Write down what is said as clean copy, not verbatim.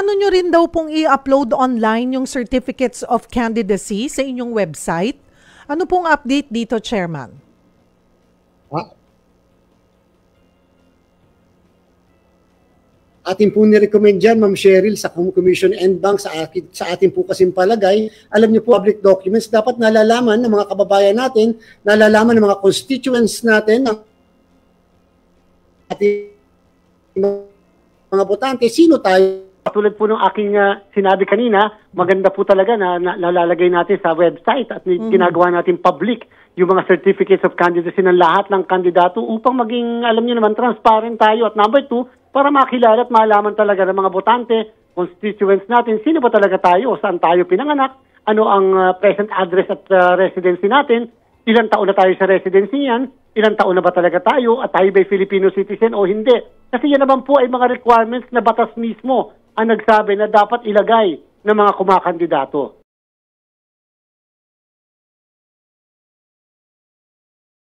plano nyo rin daw pong i-upload online yung certificates of candidacy sa inyong website. Ano pong update dito, Chairman? Atin po ni-recommend dyan, Ma'am Cheryl, sa Commission and Bank, sa atin po kasing palagay. Alam niyo po, public documents, dapat nalalaman ng mga kababayan natin, nalalaman ng mga constituents natin, ng ating mga botante, sino tayo. Tulad po ng aking sinabi kanina, maganda po talaga na nalalagay natin sa website at ginagawa natin public yung mga certificates of candidacy ng lahat ng kandidato upang maging, alam niyo naman, transparent tayo. At number 2, para makilala at malaman talaga ng mga botante, constituents natin, sino ba talaga tayo, saan tayo pinanganak, ano ang present address at residency natin, ilang taon na tayo sa residency niyan, ilang taon na ba talaga tayo, at tayo ba'y Filipino citizen o hindi. Kasi yan naman po ay mga requirements na batas mismo ang nagsabi na dapat ilagay ng mga kumakandidato.